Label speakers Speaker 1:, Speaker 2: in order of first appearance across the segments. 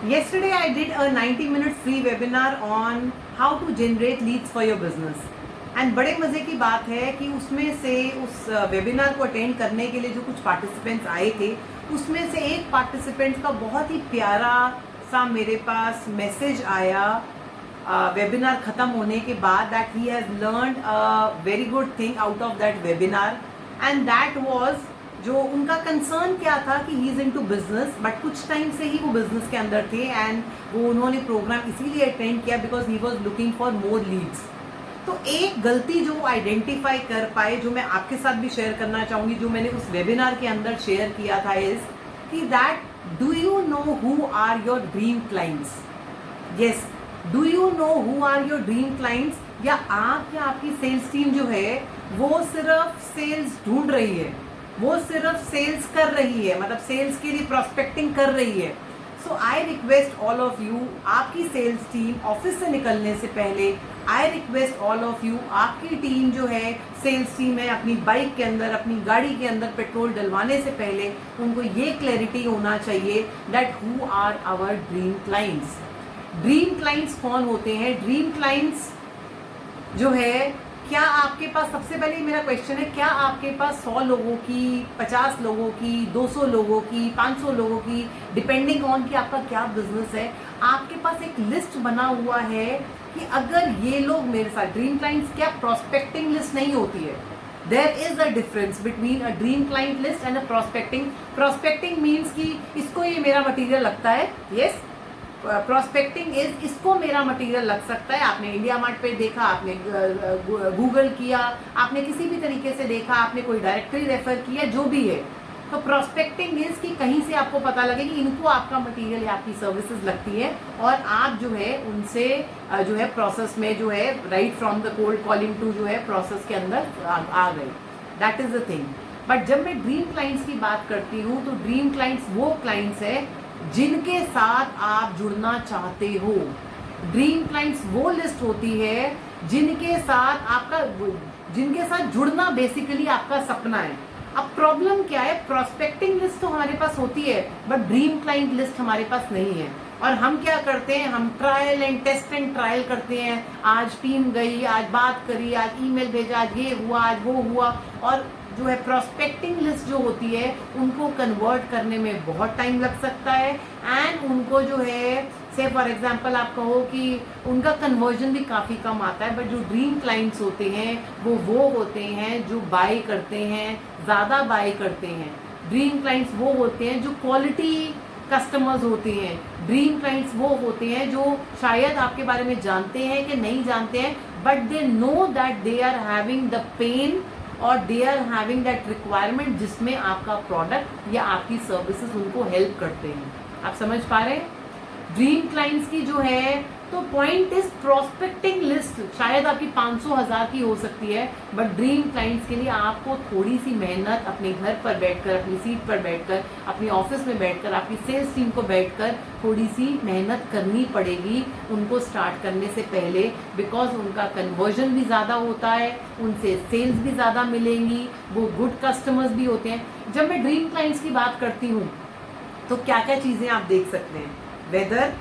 Speaker 1: Yesterday I did a 90-minute free webinar on how to generate leads for your business. And बड़े मज़े की बात है कि उसमें से उस वेबिनार को अटेंड करने के लिए जो कुछ पार्टिसिपेंट्स आए थे उसमें से एक पार्टिसिपेंट का बहुत ही प्यारा सा मेरे पास मैसेज आया वेबिनार ख़त्म होने के बाद that he has learned a very good thing out of that webinar and that was जो उनका कंसर्न क्या था कि he is into business but कुछ टाइम से ही वो बिजनेस के अंदर थे एंड वो उन्होंने प्रोग्राम इसीलिए अटेंड किया because he was looking for more Leeds. तो एक गलती जो आइडेंटिफाई कर पाए जो मैं आपके साथ भी शेयर करना चाहूँगी जो मैंने उस वेबिनार के अंदर शेयर किया था इज कि that do you know who are your dream clients. Yes, do you know who are your dream clients. या आपकी सेल्स टीम जो है वो सिर्फ सेल्स ढूंढ रही है, वो सिर्फ सेल्स कर रही है, मतलब सेल्स के लिए प्रोस्पेक्टिंग कर रही है। So I request all of you, आपकी सेल्स टीम ऑफिस से निकलने से पहले I request all of you, आपकी टीम जो है सेल्स टीम है, अपनी बाइक के अंदर अपनी गाड़ी के अंदर पेट्रोल डलवाने से पहले उनको ये क्लैरिटी होना चाहिए that who are our dream clients. Dream clients कौन होते हैं? ड्रीम क्लाइंट्स जो है, क्या आपके पास, सबसे पहले मेरा क्वेश्चन है, क्या आपके पास 100 लोगों की, 50 लोगों की, 200 लोगों की, 500 लोगों की, डिपेंडिंग ऑन कि आपका क्या बिजनेस है, आपके पास एक लिस्ट बना हुआ है कि अगर ये लोग मेरे साथ ड्रीम क्लाइंट्स, क्या प्रोस्पेक्टिंग लिस्ट नहीं होती है? There is a difference between a dream client list and a prospecting. Prospecting means कि इसको ये मेरा मटीरियल लगता है, यस। प्रोस्पेक्टिंग इज इसको मेरा मटेरियल लग सकता है। आपने इंडिया मार्ट पे देखा, आपने गूगल किया, आपने किसी भी तरीके से देखा, आपने कोई डायरेक्टरी रेफर किया, जो भी है। तो प्रोस्पेक्टिंग इज कि कहीं से आपको पता लगे कि इनको आपका मटेरियल या आपकी सर्विसेज लगती है और आप जो है उनसे जो है प्रोसेस में जो है right from the cold calling to जो है प्रोसेस के अंदर आ गए। That is the thing. But जब मैं ड्रीम क्लाइंट्स की बात करती हूँ तो ड्रीम क्लाइंट्स वो क्लाइंट्स है जिनके साथ आप जुड़ना चाहते हो। ड्रीम क्लाइंट्स वो लिस्ट होती है जिनके साथ जुड़ना बेसिकली आपका सपना है। अब प्रॉब्लम क्या है? प्रोस्पेक्टिंग लिस्ट तो हमारे पास होती है बट ड्रीम क्लाइंट लिस्ट हमारे पास नहीं है। और हम क्या करते हैं? हम trial and test and trial करते हैं। आज टीम गई, आज बात करी, आज ईमेल भेजा, आज ये हुआ, आज वो हुआ। और जो है प्रोस्पेक्टिंग लिस्ट जो होती है उनको कन्वर्ट करने में बहुत टाइम लग सकता है एंड उनको जो है से फॉर एग्जांपल आप कहो कि उनका कन्वर्जन भी काफ़ी कम आता है। बट जो ड्रीम क्लाइंट्स होते हैं वो होते हैं जो बाय करते हैं, ज़्यादा बाय करते हैं। ड्रीम क्लाइंट्स वो होते हैं जो क्वालिटी कस्टमर्स होते हैं। ड्रीम क्लाइंट्स वो होते हैं जो शायद आपके बारे में जानते हैं कि नहीं जानते हैं but they know that they are having the pain और they are having that requirement जिसमें आपका प्रोडक्ट या आपकी सर्विसेज उनको हेल्प करते हैं। आप समझ पा रहे हैं? ड्रीम क्लाइंट्स की जो है तो पॉइंट इज प्रोस्पेक्टिंग लिस्ट शायद आपकी 500,000 की हो सकती है बट ड्रीम क्लाइंट्स के लिए आपको थोड़ी सी मेहनत अपने घर पर बैठकर, अपनी सीट पर बैठकर, अपने ऑफिस में बैठकर, आपकी सेल्स टीम को बैठकर थोड़ी सी मेहनत करनी पड़ेगी उनको स्टार्ट करने से पहले बिकॉज उनका कन्वर्जन भी ज़्यादा होता है, उनसे सेल्स भी ज़्यादा मिलेंगी, वो गुड कस्टमर्स भी होते हैं। जब मैं ड्रीम क्लाइंट्स की बात करती हूँ तो क्या क्या चीज़ें आप देख सकते हैं? Whether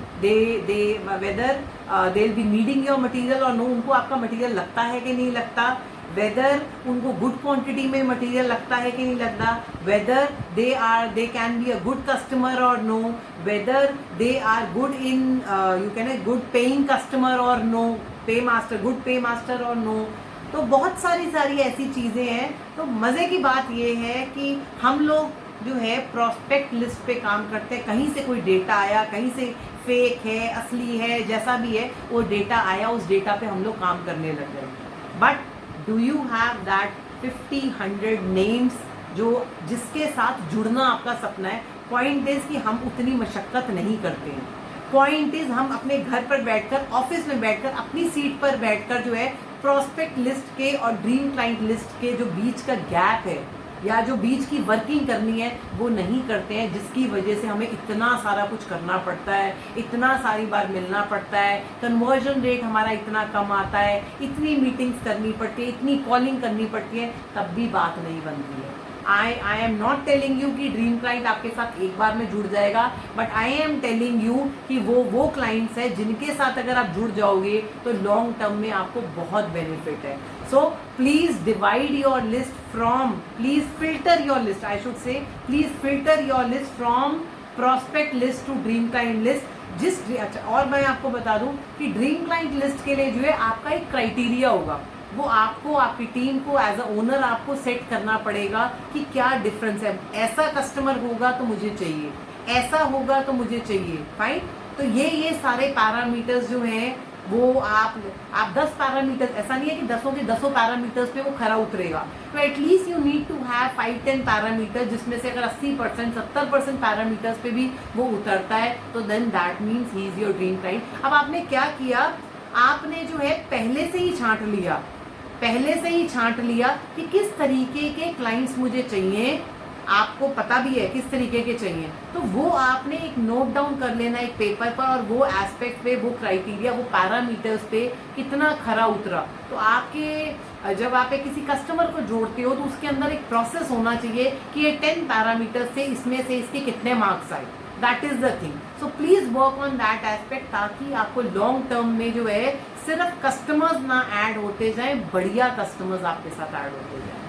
Speaker 1: they'll be needing your material और नो, उनको आपका मटेरियल लगता है कि नहीं लगता, वेदर उनको गुड क्वांटिटी में मटेरियल लगता है कि नहीं लगता, whether they can be a good customer और no, whether they are good in you can a good paying customer और no, pay master, good pay master और नो। तो बहुत सारी ऐसी चीज़ें हैं। तो मज़े की बात ये है कि हम लोग जो है प्रोस्पेक्ट लिस्ट पे काम करते हैं। कहीं से कोई डेटा आया, कहीं से फेक है, असली है, जैसा भी है वो डेटा आया, उस डेटा पे हम लोग काम करने लग गए। But do you have that 50-100 names जो जिसके साथ जुड़ना आपका सपना है? पॉइंट इज कि हम उतनी मशक्क़त नहीं करते हैं। पॉइंट इज हम अपने घर पर बैठकर, ऑफिस में बैठकर, अपनी सीट पर बैठकर जो है प्रोस्पेक्ट लिस्ट के और ड्रीम क्लाइंट लिस्ट के जो बीच का गैप है या जो बीच की वर्किंग करनी है वो नहीं करते हैं, जिसकी वजह से हमें इतना सारा कुछ करना पड़ता है, इतना सारी बार मिलना पड़ता है, कन्वर्जन रेट हमारा इतना कम आता है, इतनी मीटिंग्स करनी पड़ती है, इतनी कॉलिंग करनी पड़ती है, तब भी बात नहीं बनती है। I am not telling you कि ड्रीम क्लाइंट आपके साथ एक बार में जुड़ जाएगा, but I am telling you कि वो क्लाइंट्स है जिनके साथ अगर आप जुड़ जाओगे तो लॉन्ग टर्म में आपको बहुत बेनिफिट है. So please divide your list from, please filter your list, I should say please filter your list from prospect list to dream client list. अच्छा, और मैं आपको बता दूं कि ड्रीम क्लाइंट लिस्ट के लिए जो है आपका एक क्राइटेरिया होगा, वो आपको, आपकी टीम को एज अ ओनर आपको सेट करना पड़ेगा कि क्या डिफरेंस है. ऐसा कस्टमर होगा तो मुझे चाहिए, ऐसा होगा तो मुझे चाहिए. फाइन. तो ये सारे पैरामीटर्स जो हैं वो आप 10 पैरामीटर्स, ऐसा नहीं है कि 10 के 10 पैरामीटर्स पे वो खरा उतरेगा. तो at least you need to have 5-10 parameter, जिसमें से अगर 80% 70% पैरामीटर्स पे भी वो उतरता है तो then that means he is your dream client. अब आपने क्या किया, आपने जो है पहले से ही छांट लिया कि किस तरीके के क्लाइंट्स मुझे चाहिए, आपको पता भी है किस तरीके के चाहिए. तो वो आपने एक नोट डाउन कर लेना एक पेपर पर, और वो एस्पेक्ट पे, वो क्राइटेरिया, वो पैरामीटर्स पे कितना खरा उतरा. तो आपके जब आप एक किसी कस्टमर को जोड़ते हो तो उसके अंदर एक प्रोसेस होना चाहिए कि ये 10 पैरामीटर्स से इसमें से इसके कितने मार्क्स आए. That is the thing. So please work on that aspect, ताकि आपको लॉन्ग टर्म में जो है सिर्फ कस्टमर्स ना ऐड होते जाएं, बढ़िया कस्टमर्स आपके साथ ऐड होते जाएं.